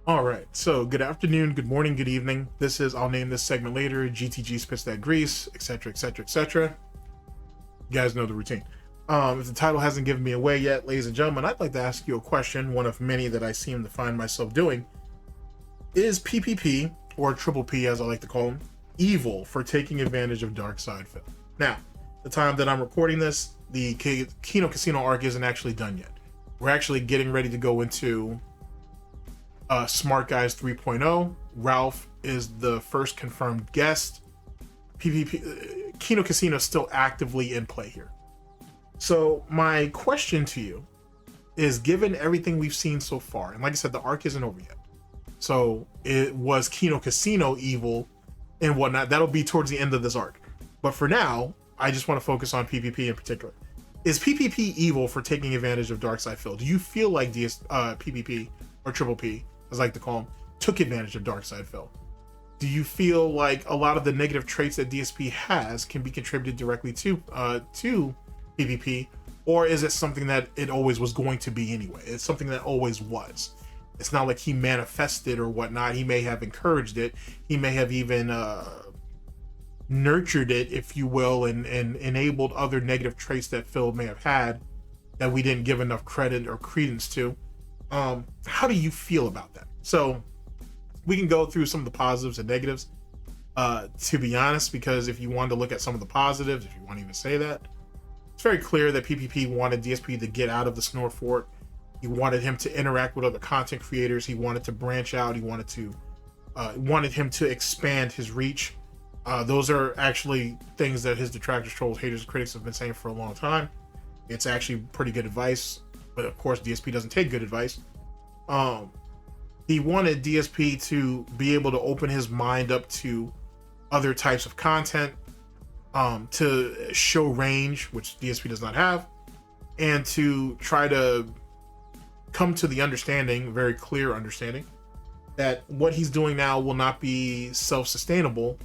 All right, so good afternoon, good morning, good evening. This is, I'll name this segment later, GTG spits that grease, etc., etc., etc. You guys know the routine. If the title hasn't given me away yet, ladies and gentlemen, I'd like to ask you a question, one of many that I seem to find myself doing. Is PPP, or Triple P as I like to call them, evil for taking advantage of Darksydephil? Now, the time that I'm recording this, the Kino Casino arc isn't actually done yet. We're actually getting ready to go into Smart Guys 3.0. Ralph is the first confirmed guest. PPP, Kino Casino is still actively in play here. So my question to you is, given everything we've seen so far, and like I said, the arc isn't over yet. So it was Kino Casino evil and whatnot. That'll be towards the end of this arc. But for now, I just want to focus on PPP in particular. Is PPP evil for taking advantage of Darksydephil? Do you feel like PPP, or Triple P, as I like to call him, took advantage of Darksydephil? Do you feel like a lot of the negative traits that DSP has can be contributed directly to PPP, or is it something that it always was going to be anyway? It's something that always was. It's not like he manifested or whatnot. He may have encouraged it. He may have even nurtured it, if you will, and enabled other negative traits that Phil may have had that we didn't give enough credit or credence to. How do you feel about that? So we can go through some of the positives and negatives, to be honest, because if you wanted to look at some of the positives, if you want to even say that, it's very clear that PPP wanted DSP to get out of the Snort fort. He wanted him to interact with other content creators. He wanted to branch out. He wanted him to expand his reach. Those are actually things that his detractors, trolls, haters, critics have been saying for a long time. It's actually pretty good advice, but of course DSP doesn't take good advice. He wanted DSP to be able to open his mind up to other types of content, to show range, which DSP does not have, and to try to come to the understanding, very clear understanding, that what he's doing now will not be self-sustainable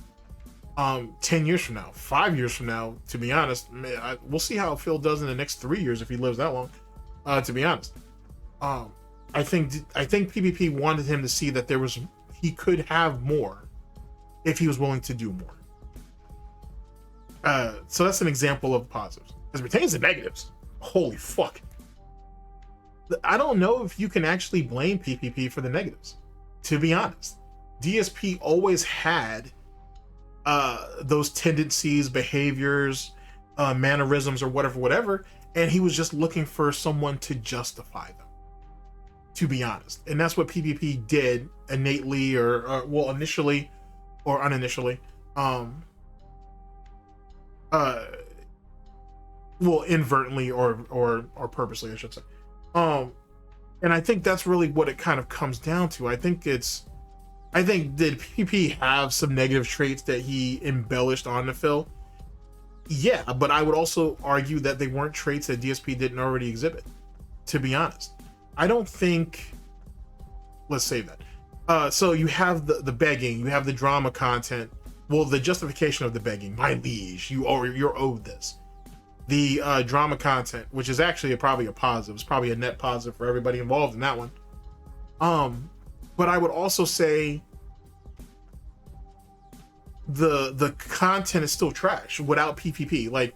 10 years from now, 5 years from now. To be honest, we'll see how Phil does in the next 3 years if he lives that long, to be honest. I think PPP wanted him to see that he could have more if he was willing to do more. So that's an example of positives. As it pertains to negatives, holy fuck, I don't know if you can actually blame PPP for the negatives, to be honest. DSP always had those tendencies, behaviors, mannerisms, or whatever, and he was just looking for someone to justify them, to be honest. And that's what PPP did innately, or well, initially or uninitially, well, inadvertently or purposely, I should say. And I think that's really what it kind of comes down to. I think did PPP have some negative traits that he embellished onto Phil? Yeah, but I would also argue that they weren't traits that DSP didn't already exhibit, to be honest. I don't think, let's say that. So you have the begging, you have the drama content. Well, the justification of the begging, my liege, you're owed this. The drama content, which is actually probably a positive. It's probably a net positive for everybody involved in that one. But I would also say the content is still trash without PPP. Like,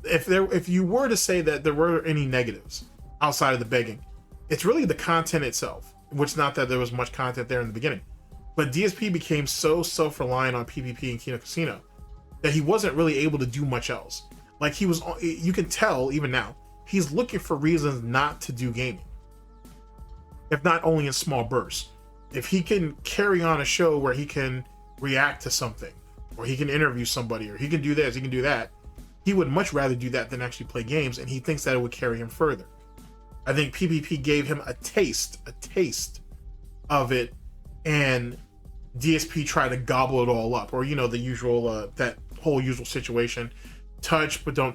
if you were to say that there were any negatives outside of the begging, it's really the content itself, which, not that there was much content there in the beginning, but DSP became so self-reliant on PPP and Kino Casino that he wasn't really able to do much else. Like, you can tell even now, he's looking for reasons not to do gaming, if not only in small bursts. If he can carry on a show where he can react to something, or he can interview somebody, or he can do this, he can do that, he would much rather do that than actually play games, and he thinks that it would carry him further. I think PPP gave him a taste of it, and DSP tried to gobble it all up, or, the usual, that whole usual situation: touch but don't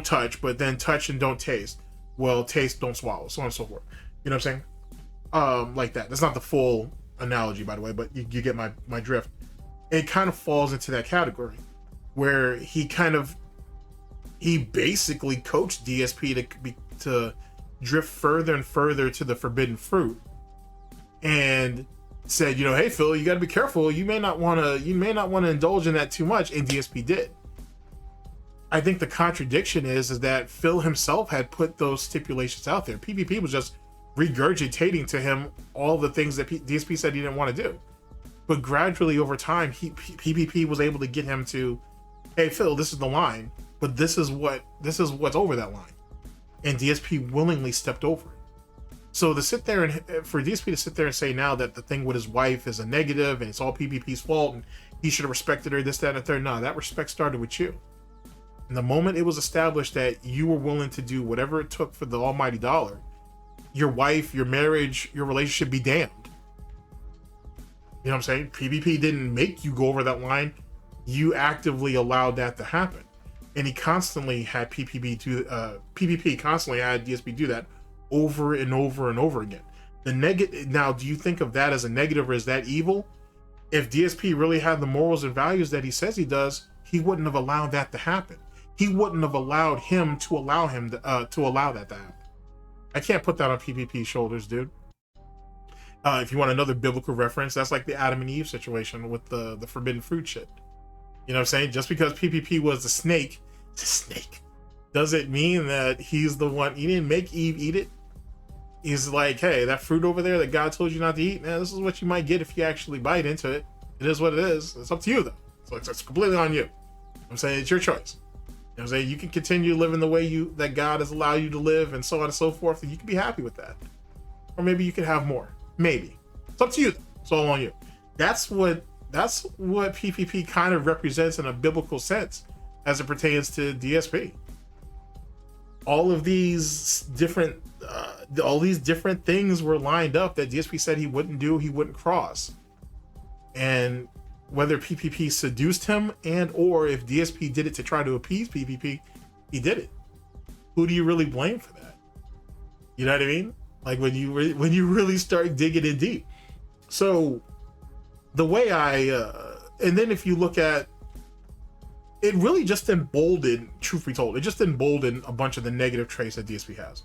touch, but then touch and don't taste. Well, taste, don't swallow, so on and so forth. You know what I'm saying? Like that. That's not the full analogy, by the way, but you get my drift. It kind of falls into that category where he basically coached DSP to drift further and further to the forbidden fruit, and said, you know, hey Phil, you got to be careful. You may not want to indulge in that too much, and DSP did. I think the contradiction is that Phil himself had put those stipulations out there. PPP was just regurgitating to him all the things that DSP said he didn't want to do. But gradually over time, PPP was able to get him to, hey Phil, this is the line, but this is what's over that line. And DSP willingly stepped over it. So to sit there and for DSP to sit there and say now that the thing with his wife is a negative and it's all PPP's fault and he should have respected her, this, that, and the third, no, that respect started with you. And the moment it was established that you were willing to do whatever it took for the almighty dollar, your wife, your marriage, your relationship be damned. You know what I'm saying? PPP didn't make you go over that line. You actively allowed that to happen. And he constantly had PPP constantly had DSP do that over and over and over again. Now, do you think of that as a negative or is that evil? If DSP really had the morals and values that he says he does, he wouldn't have allowed that to happen. He wouldn't have allowed him to allow that to happen. I can't put that on PPP's shoulders, dude. If you want another biblical reference, that's like the Adam and Eve situation with the forbidden fruit shit. You know what I'm saying? Just because PPP was the snake, doesn't mean that he's the one. He didn't make Eve eat it. He's like, hey, that fruit over there that God told you not to eat, man, this is what you might get if you actually bite into it. It is what it is. It's up to you, though. So it's completely on you. I'm saying it's your choice. You know what I'm saying? You can continue living the way that God has allowed you to live and so on and so forth, and you can be happy with that. Or maybe you could have more. Maybe. It's up to you, though. It's all on you. That's what PPP kind of represents in a biblical sense as it pertains to DSP. All of these different things were lined up that DSP said he wouldn't do, he wouldn't cross. And whether PPP seduced him or if DSP did it to try to appease PPP, he did it. Who do you really blame for that? You know what I mean? Like when you really start digging in deep. So the way and then if you look at it, really just emboldened, truth be told, it just emboldened a bunch of the negative traits that DSP has.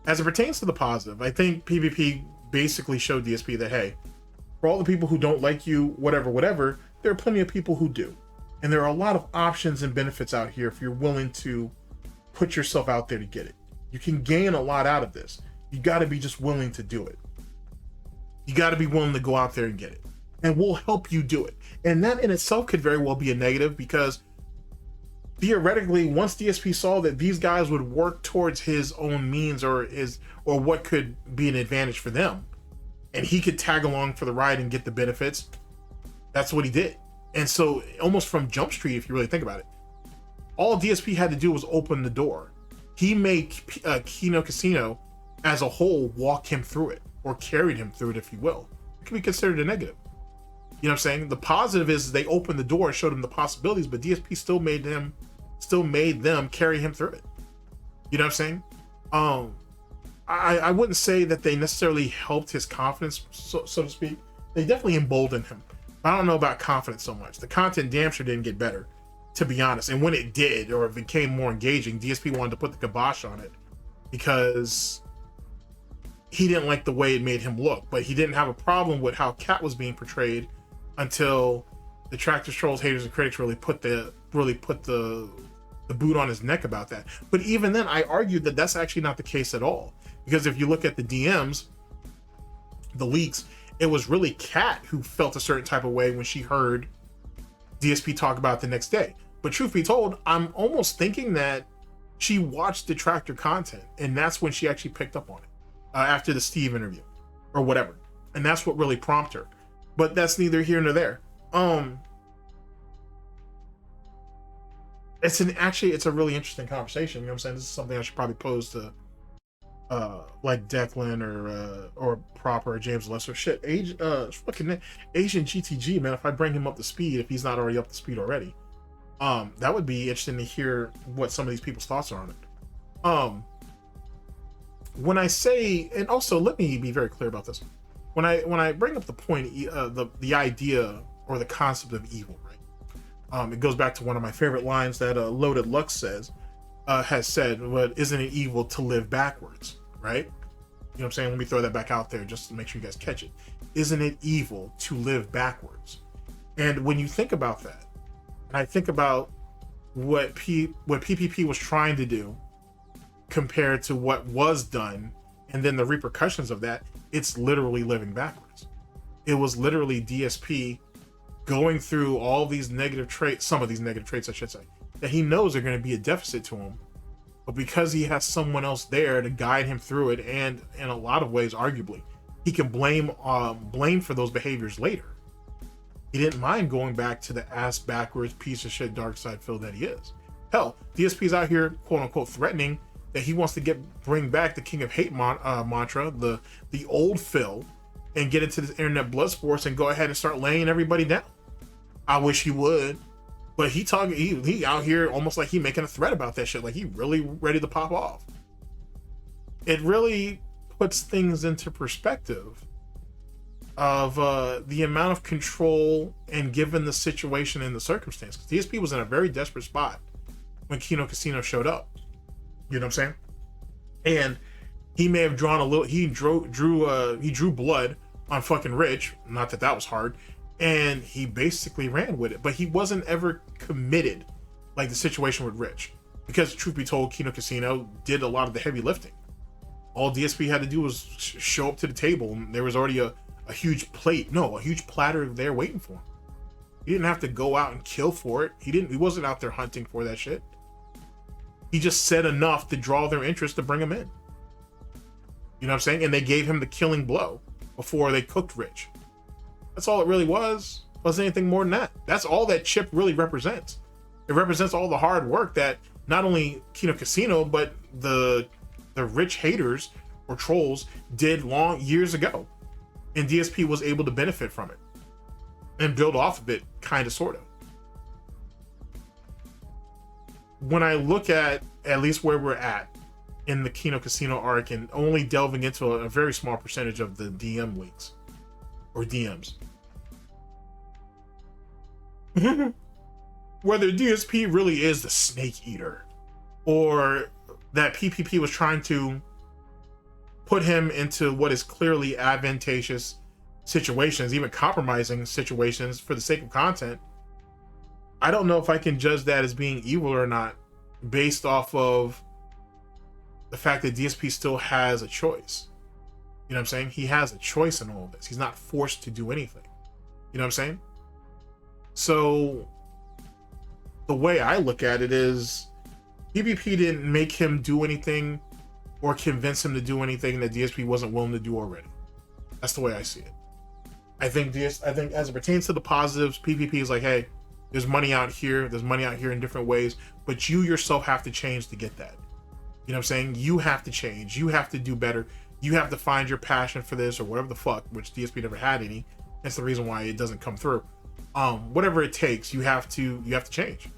As it pertains to the positive, I think PPP basically showed DSP that, hey, for all the people who don't like you, whatever, there are plenty of people who do. And there are a lot of options and benefits out here if you're willing to put yourself out there to get it. You can gain a lot out of this. You got to be just willing to do it. You got to be willing to go out there and get it. And we'll help you do it. And that in itself could very well be a negative because theoretically, once DSP saw that these guys would work towards his own means or what could be an advantage for them, and he could tag along for the ride and get the benefits, that's what he did. And so almost from Jump Street, if you really think about it, all DSP had to do was open the door. He made Kino Casino as a whole walk him through it, or carried him through it, if you will. It can be considered a negative. You know what I'm saying? The positive is they opened the door and showed him the possibilities, but DSP still made them carry him through it. You know what I'm saying? I wouldn't say that they necessarily helped his confidence, so to speak. They definitely emboldened him. I don't know about confidence so much. The content damn sure didn't get better, to be honest. And when it did, or it became more engaging, DSP wanted to put the kibosh on it because he didn't like the way it made him look. But he didn't have a problem with how Cat was being portrayed until detractors, trolls, haters, and critics really put the boot on his neck about that. But even then, I argued that that's actually not the case at all. Because if you look at the DMs, the leaks, it was really Kat who felt a certain type of way when she heard DSP talk about it the next day. But truth be told, I'm almost thinking that she watched detractor content, and that's when she actually picked up on it after the Steve interview or whatever. And that's what really prompted her. But that's neither here nor there. It's a really interesting conversation. You know what I'm saying? This is something I should probably pose to like Declan or Proper or James Lesser. Shit, fucking Asian GTG, man. If I bring him up to speed, if he's not already up to speed already, that would be interesting to hear what some of these people's thoughts are on it. When I say, and also let me be very clear about this. When I bring up the point, the idea or the concept of evil, right? It goes back to one of my favorite lines that Loaded Lux has said, "But isn't it evil to live backwards?" Right? You know what I'm saying? Let me throw that back out there just to make sure you guys catch it. Isn't it evil to live backwards? And when you think about that, and I think about what PPP was trying to do compared to what was done, and then the repercussions of that, it's literally living backwards. It was literally DSP going through all these negative traits, some of these negative traits, I should say, that he knows are going to be a deficit to him. But because he has someone else there to guide him through it, and in a lot of ways, arguably, he can blame for those behaviors later. He didn't mind going back to the ass backwards piece of shit Darksydephil that he is. Hell, DSP's out here, quote unquote, threatening that he wants to bring back the King of Hate mantra, the old Phil, and get into this internet blood sports and go ahead and start laying everybody down. I wish he would. But he out here almost like he making a threat about that shit, like he really ready to pop off. It really puts things into perspective of the amount of control and given the situation and the circumstance. Because DSP was in a very desperate spot when Kino Casino showed up. You know what I'm saying? And he may have drawn a little. He drew blood on fucking Rich. Not that that was hard. And he basically ran with it, but he wasn't ever committed like the situation with Rich, because truth be told, Kino Casino did a lot of the heavy lifting. All DSP had to do was show up to the table, and there was already a huge platter there waiting for him. He didn't have to go out and kill for it. He wasn't out there hunting for that shit. He just said enough to draw their interest to bring him in. You know what I'm saying? And they gave him the killing blow before they cooked Rich. That's all it really was. Wasn't anything more than that. That's all that chip really represents. It represents all the hard work that not only Kino Casino, but the rich haters or trolls did years ago. And DSP was able to benefit from it and build off of it, kind of, sort of. When I look at least where we're at in the Kino Casino arc, and only delving into a very small percentage of the DM leaks or DMs, whether DSP really is the snake eater, or that PPP was trying to put him into what is clearly advantageous situations, even compromising situations for the sake of content, I don't know if I can judge that as being evil or not, based off of the fact that DSP still has a choice. You know what I'm saying? He has a choice in all of this. He's not forced to do anything. You know what I'm saying? So the way I look at it is, PPP didn't make him do anything or convince him to do anything that DSP wasn't willing to do already. That's the way I see it. I think as it pertains to the positives, PPP is like, hey, there's money out here. There's money out here in different ways, but you yourself have to change to get that. You know what I'm saying? You have to change. You have to do better. You have to find your passion for this or whatever the fuck, which DSP never had any. That's the reason why it doesn't come through. Whatever it takes, you have to change.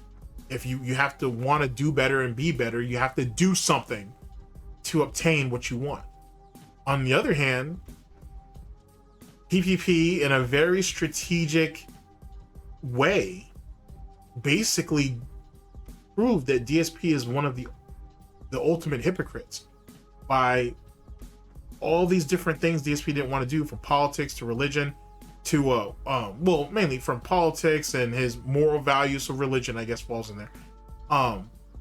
If you have to want to do better and be better, you have to do something to obtain what you want. On the other hand, PPP, in a very strategic way, basically proved that DSP is one of the ultimate hypocrites by all these different things DSP didn't want to do, from politics to religion to mainly from politics and his moral values. So religion, I guess, falls in there.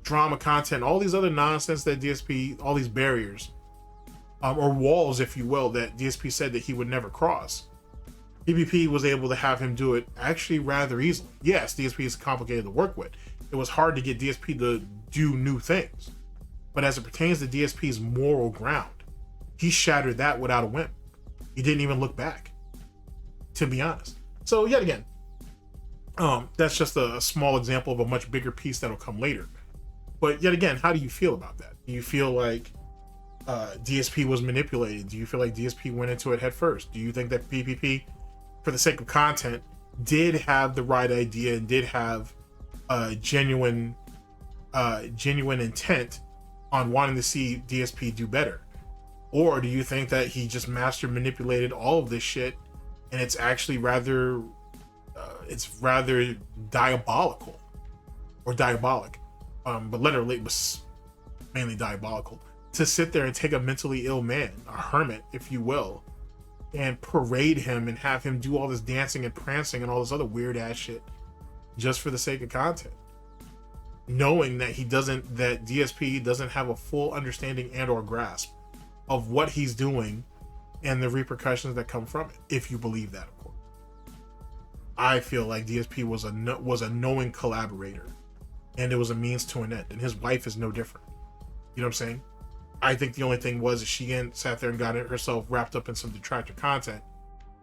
Drama content, all these other nonsense that DSP, all these barriers, or walls, if you will, that DSP said that he would never cross. PPP was able to have him do it actually rather easily. Yes, DSP is complicated to work with. It was hard to get DSP to do new things. But as it pertains to DSP's moral ground, he shattered that without a whim. He didn't even look back, to be honest. So yet again, that's just a small example of a much bigger piece that'll come later. But yet again, how do you feel about that? Do you feel like DSP was manipulated? Do you feel like DSP went into it head first? Do you think that PPP, for the sake of content, did have the right idea and did have genuine intent on wanting to see DSP do better? Or do you think that he just master manipulated all of this shit, and it's actually rather diabolical or diabolic? But literally it was mainly diabolical to sit there and take a mentally ill man, a hermit, if you will, and parade him and have him do all this dancing and prancing and all this other weird ass shit just for the sake of content, knowing that that DSP doesn't have a full understanding and or grasp of what he's doing and the repercussions that come from it, if you believe that, of course. I feel like DSP was a knowing collaborator, and it was a means to an end, and his wife is no different. You know what I'm saying? I think the only thing was she sat there and got herself wrapped up in some detractor content.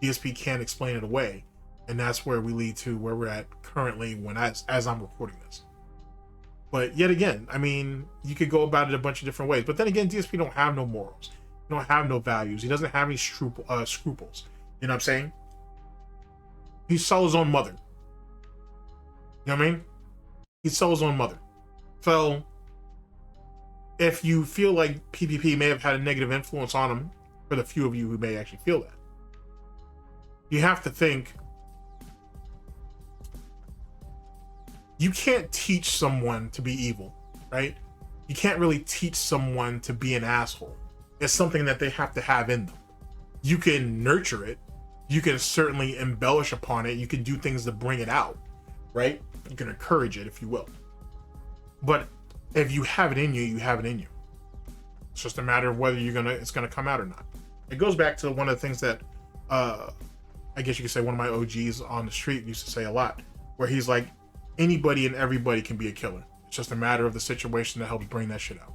DSP can't explain it away, and that's where we lead to where we're at currently as I'm recording this. But yet again, I mean, you could go about it a bunch of different ways. But then again, DSP don't have no morals. He don't have no values. He doesn't have any scruples. You know what I'm saying? He saw his own mother. You know what I mean? He saw his own mother. So if you feel like PPP may have had a negative influence on him, for the few of you who may actually feel that, you have to think, you can't teach someone to be evil, right? You can't really teach someone to be an asshole. It's something that they have to have in them. You can nurture it. You can certainly embellish upon it. You can do things to bring it out, right? You can encourage it, if you will. But if you have it in you, you have it in you. It's just a matter of whether it's gonna come out or not. It goes back to one of the things that I guess you could say one of my OGs on the street used to say a lot, where he's like, anybody and everybody can be a killer. It's just a matter of the situation that helps bring that shit out.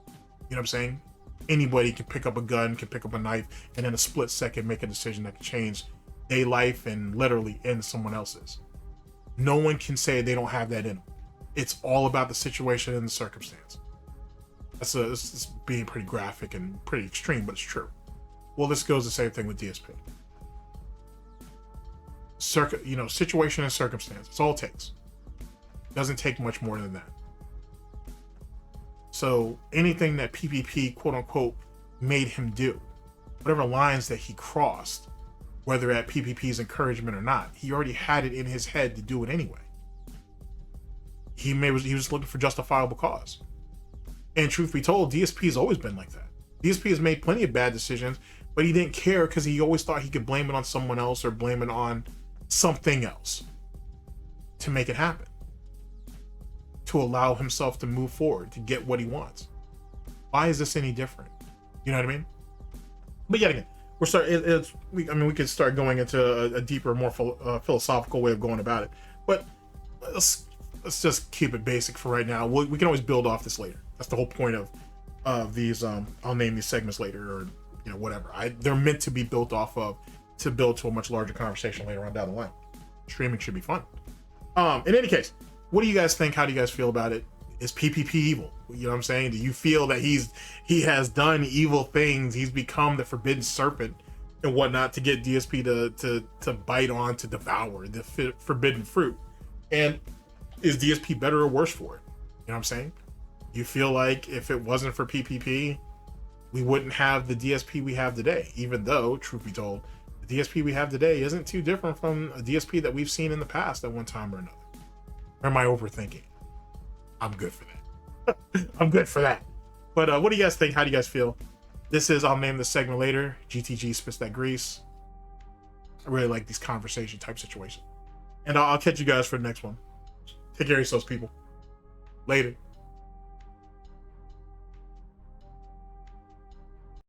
You know what I'm saying? Anybody can pick up a gun, can pick up a knife, and in a split second make a decision that can change their life and literally end someone else's. No one can say they don't have that in them. It's all about the situation and the circumstance. It's being pretty graphic and pretty extreme, but it's true. Well, this goes the same thing with DSP. Situation and circumstance. It's all it takes. Doesn't take much more than that. So anything that PPP, quote unquote, made him do, whatever lines that he crossed, whether at PPP's encouragement or not, he already had it in his head to do it anyway. He was looking for justifiable cause. And truth be told, DSP has always been like that. DSP has made plenty of bad decisions, but he didn't care because he always thought he could blame it on someone else or blame it on something else to make it happen, to allow himself to move forward, to get what he wants. Why is this any different? You know what I mean? But yet again, we could start going into a deeper, more philosophical way of going about it. But let's just keep it basic for right now. We can always build off this later. That's the whole point of these. I'll name these segments later, or whatever. They're meant to be built off of to build to a much larger conversation later on down the line. Streaming should be fun. In any case, what do you guys think? How do you guys feel about it? Is PPP evil? You know what I'm saying? Do you feel that he has done evil things? He's become the forbidden serpent and whatnot to get DSP to bite on, to devour the forbidden fruit? And is DSP better or worse for it? You know what I'm saying? You feel like if it wasn't for PPP, we wouldn't have the DSP we have today, even though, truth be told, the DSP we have today isn't too different from a DSP that we've seen in the past at one time or another. Or am I overthinking? I'm good for that. I'm good for that. But what do you guys think? How do you guys feel? This is, I'll name this segment later, GTG Spits That Grease. I really like these conversation type situations. And I'll catch you guys for the next one. Take care of yourselves, people. Later.